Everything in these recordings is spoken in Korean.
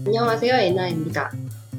안녕하세요, 애나입니다.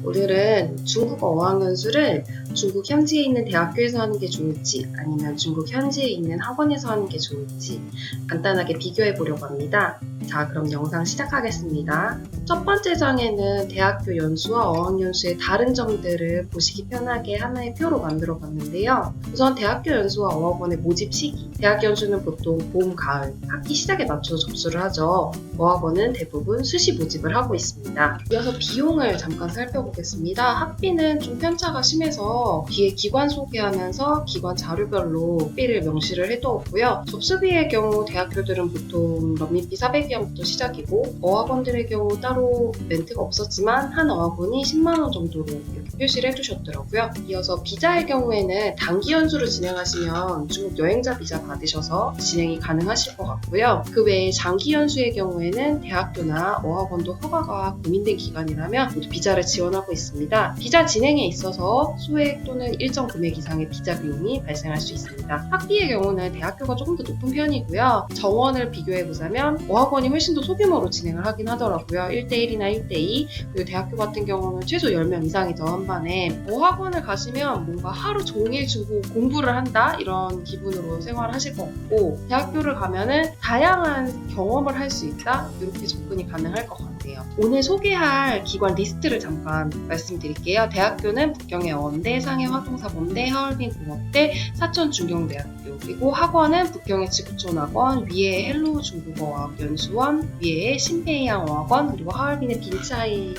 오늘은 중국어 어학연수를 중국 현지에 있는 대학교에서 하는 게 좋을지 아니면 중국 현지에 있는 학원에서 하는 게 좋을지 간단하게 비교해 보려고 합니다. 자, 그럼 영상 시작하겠습니다. 첫 번째 장에는 대학교 연수와 어학연수의 다른 점들을 보시기 편하게 하나의 표로 만들어 봤는데요. 우선 대학교 연수와 어학원의 모집 시기. 대학 연수는 보통 봄, 가을, 학기 시작에 맞춰서 접수를 하죠. 어학원은 대부분 수시 모집을 하고 있습니다. 이어서 비용을 잠깐 살펴보겠습니다. 학비는 좀 편차가 심해서 뒤에 기관 소개하면서 기관 자료별로 학비를 명시를 해두었고요. 접수비의 경우 대학교들은 보통 런민비 400위안부터 시작이고 어학원들의 경우 따로 멘트가 없었지만 한 어학원이 10만원 정도로 이렇게 표시를 해주셨더라고요. 이어서 비자의 경우에는 단기 연수를 진행하시면 중국 여행자 비자 받으셔서 진행이 가능하실 것 같고요. 그 외에 장기 연수의 경우에는 대학교나 어학원도 허가가 고민된 기간이라면 모두 비자를 지원하고 있습니다. 비자 진행에 있어서 소액 또는 일정 금액 이상의 비자 비용이 발생할 수 있습니다. 학비의 경우는 대학교가 조금 더 높은 편이고요. 정원을 비교해보자면 어학원이 훨씬 더 소규모로 진행을 하긴 하더라고요. 1대1이나 1대2, 그리고 대학교 같은 경우는 최소 10명 이상이죠, 한 반에. 어학원을 가시면 뭔가 하루 종일 중국 공부를 한다? 이런 기분으로 생활하실 것 같고, 대학교를 가면은 다양한 경험을 할 수 있다? 이렇게 접근이 가능할 것 같아요. 오늘 소개할 기관 리스트를 잠깐 말씀드릴게요. 대학교는 북경의 어원대, 상해 화동사범대, 하얼빈 공업대, 사천 중경대학교, 그리고 학원은 북경의 지구촌학원, 위에 헬로우 중국어학 연수원, 위에 신페이양 어학원, 그리고 하얼빈의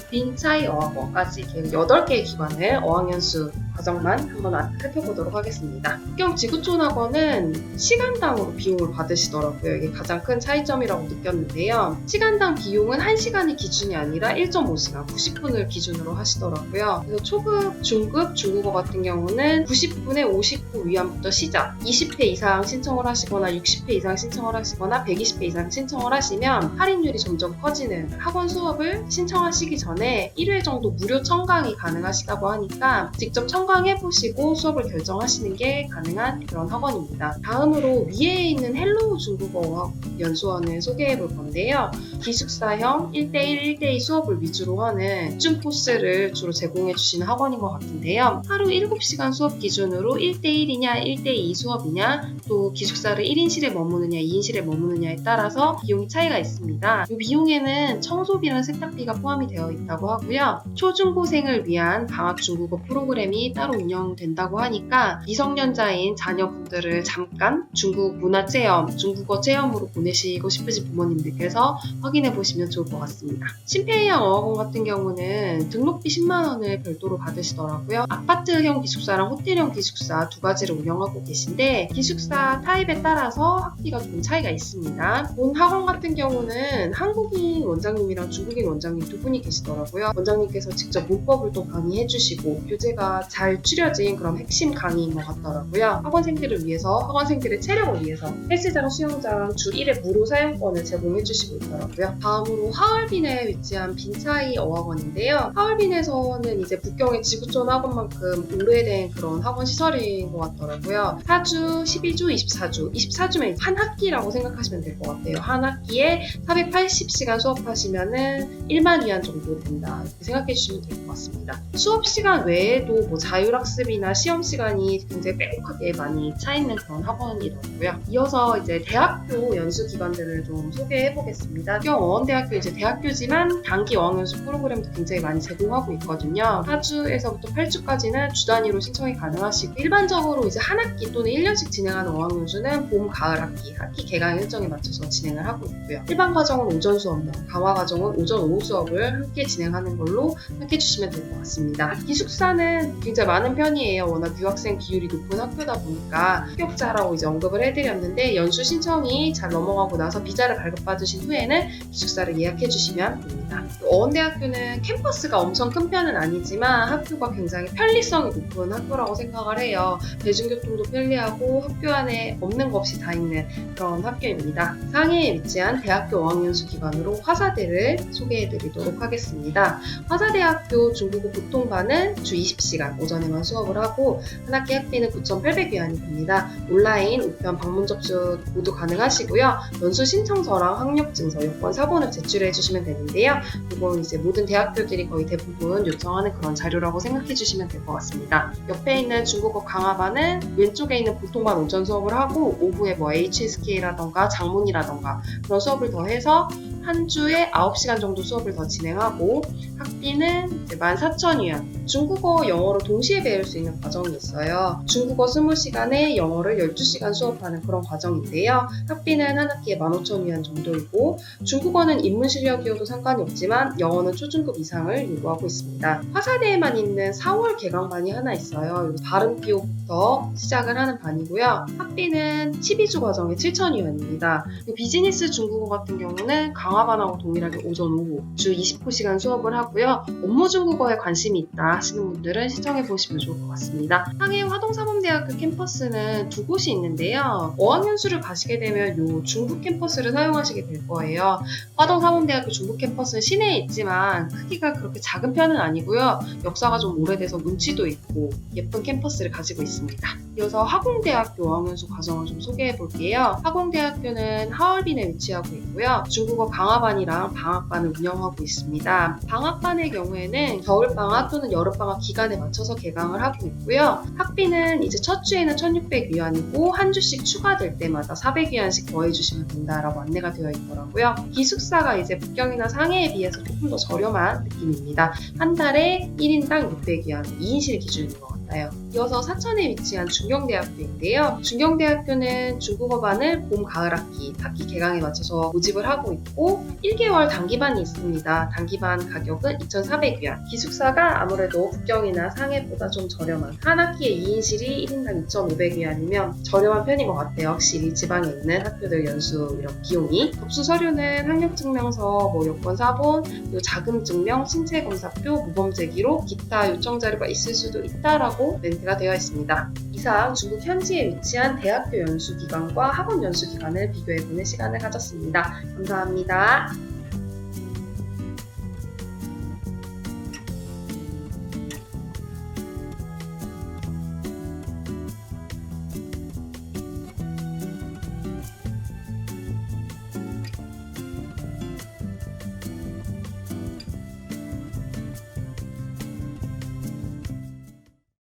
빈차이 어학원까지 이렇게 8개의 기관을 어학연수 과정만 한번 살펴보도록 하겠습니다. 북경 지구촌학원은 시간당으로 비용을 받으시더라고요. 이게 가장 큰 차이점이라고 느꼈는데요. 시간당 비용은 1시간이 기준이 아니라 1.5시간, 90분을 기준으로 하시더라고요. 그래서 초급, 중급, 중국어 같은 경우는 90분에 50분 위안부터 시작, 20회 이상 신청을 하시거나 60회 이상 신청을 하시거나 120회 이상 신청을 하시면 할인율이 점점 커지는, 학원 수업을 신청하시기 전에 1회 정도 무료 청강이 가능하시다고 하니까 직접 청강해보시고 수업을 결정하시는 게 가능한 그런 학원입니다. 다음으로 위에 있는 헬로우 중국어 연수원을 소개해 볼 건데요. 기숙사형 1대1, 1대2 수업을 위주로 하는 집중 코스를 주로 제공해 주시는 학원인 것 같은데요. 하루 7시간 수업 기준으로 1대1이냐 1대2 수업이냐, 또 기숙사를 1인실에 머무느냐 2인실에 머무느냐에 따라서 비용이 차이가 있습니다. 이 비용에는 청소비랑 세탁비가 포함이 되어 있다고 하고요. 초중고생을 위한 방학 중국어 프로그램이 따로 운영된다고 하니까 미성년자인 자녀분들을 잠깐 중국 문화 체험, 중국어 체험으로 보내시고 싶으신 부모님들께서 확인해 보시면 좋을 것 같습니다. 신페이양 어학원 같은 경우는 등록비 10만원을 별도로 받으시더라고요. 아파트형 기숙사랑 호텔형 기숙사 두 가지를 운영하고 계신데 기숙사 타입에 따라서 학비가 좀 차이가 있습니다. 본 학원 같은 경우는 한국인 원장님이랑 중국인 원장님 두 분이 계시더라고요. 원장님께서 직접 문법을 또 강의해 주시고 교재가 잘 추려진 그런 핵심 강의인 것 같더라고요. 학원생들을 위해서, 학원생들의 체력을 위해서 헬스장, 수영장 주 1회 무료 사용권을 제공해 주시고 있더라고요. 다음으로 하얼빈에 위치한 빈차이 어학원인데요. 하얼빈에서는 이제 북경의 지구촌 학원만큼 오래된 그런 학원 시설인 것 같더라고요. 4주, 12주, 24주, 24주면 한 학기라고 생각하시면 될 것 같아요. 한 학기에 480시간 수업하시면은 1만 위안 정도 된다, 이렇게 생각해 주시면 될 것 같습니다. 수업 시간 외에도 뭐 자율학습이나 시험 시간이 굉장히 빼곡하게 많이 차 있는 그런 학원이더라고요. 이어서 이제 대학교 연수 기관들을 좀 소개해 보겠습니다. 북경 어원대학교 이제 대학교지만 단기 어학연수 프로그램도 굉장히 많이 제공하고 있거든요. 4주에서부터 8주까지는 주 단위로 신청이 가능하시고, 일반적으로 이제 한 학기 또는 1년씩 진행하는 어학연수는 봄, 가을 학기 개강 일정에 맞춰서 진행을 하고 있고요. 일반 과정은 오전 수업만, 강화 과정은 오전, 오후 수업을 함께 진행하는 걸로 생각해 주시면 될 것 같습니다. 기숙사는 굉장히 많은 편이에요. 워낙 유학생 비율이 높은 학교다 보니까 합격자라고 이제 언급을 해드렸는데, 연수 신청이 잘 넘어가고 나서 비자를 발급받으신 후에는 기숙사를 예약해 주시면 됩니다. 어원대학교는 캠퍼스가 엄청 큰 편은 아니지만 학교가 굉장히 편리성이 높은 학교라고 생각을 해요. 대중교통도 편리하고 학교 안에 없는 거 없이 다 있는 그런 학교입니다. 상해에 위치한 대학교 어학연수 기관으로 화사대를 소개해 드리도록 하겠습니다. 화사대학교 중국어 보통반은 주 20시간, 오전에만 수업을 하고 한 학기 학비는 9,800위안이 됩니다. 온라인, 우편, 방문 접수 모두 가능하시고요. 연수 신청서랑 학력증서, 여권 사본을 제출해 주시면 되는데요. 이건 이제 모든 대학교들이 거의 대부분 요청하는 그런 자료라고 생각해 주시면 될 것 같습니다. 옆에 있는 중국어 강화반은 왼쪽에 있는 보통반 오전 수업을 하고 오후에 뭐 HSK라던가 장문이라던가 그런 수업을 더해서 한 주에 9시간 정도 수업을 더 진행하고 학비는 14,000위안. 중국어, 영어로 동시에 배울 수 있는 과정이 있어요. 중국어 20시간에 영어를 12시간 수업하는 그런 과정인데요. 학비는 한 학기에 15,000위안 정도이고 중국어는 입문 실력이어도 상관이 없지만 영어는 초중급 이상을 요구하고 있습니다. 화사대에만 있는 4월 개강반이 하나 있어요. 발음 비호부터 시작을 하는 반이고요. 학비는 12주 과정에 7,000위안입니다. 비즈니스 중국어 같은 경우는 강화반하고 동일하게 오전, 오후 주 20시간 수업을 하고요. 업무 중국어에 관심이 있다 하시는 분들은 시청해 보시면 좋을 것 같습니다. 상해 화동사범대학교 캠퍼스는 두 곳이 있는데요. 어학연수를 가시게 되면 요 중부 캠퍼스를 사용하시게 될 거예요. 화동사범대학교 중부 캠퍼스는 시내에 있지만 크기가 그렇게 작은 편은 아니고요. 역사가 좀 오래돼서 운치도 있고 예쁜 캠퍼스를 가지고 있습니다. 이어서 화공대학교 어학연수 과정을 좀 소개해 볼게요. 화공대학교는 하얼빈에 위치하고 있고요. 중국어 강화반이랑 방학반을 운영하고 있습니다. 방학반의 경우에는 겨울방학 또는 여름방학 기간에 맞춰서 개강을 하고 있고요. 학비는 이제 첫 주에는 1,600위안이고 한 주씩 추가될 때마다 400위안씩 더해주시면 된다라고 안내가 되어 있더라고요. 기숙사가 이제 북경이나 상해에 비해서 조금 더 저렴한 느낌입니다. 한 달에 1인당 600위안, 2인실 기준인 것 같아요. 이어서 사천에 위치한 중경대학교인데요. 중경대학교는 중국어반을 봄, 가을 학기 개강에 맞춰서 모집을 하고 있고 1개월 단기반이 있습니다. 단기반 가격은 2,400위안. 기숙사가 아무래도 북경이나 상해보다 좀 저렴한 한 학기에 2인실이 1인당 2,500위안이면 저렴한 편인 것 같아요. 확실히 지방에 있는 학교들 연수 이런 비용이. 접수 서류는 학력증명서, 여권 사본, 그리고 자금증명, 신체검사표, 모범제 기록, 기타 요청 자료가 있을 수도 있다라고 멘트가 되어 있습니다. 이상 중국 현지에 위치한 대학교 연수 기간과 학원 연수 기간을 비교해보는 시간을 가졌습니다. 감사합니다.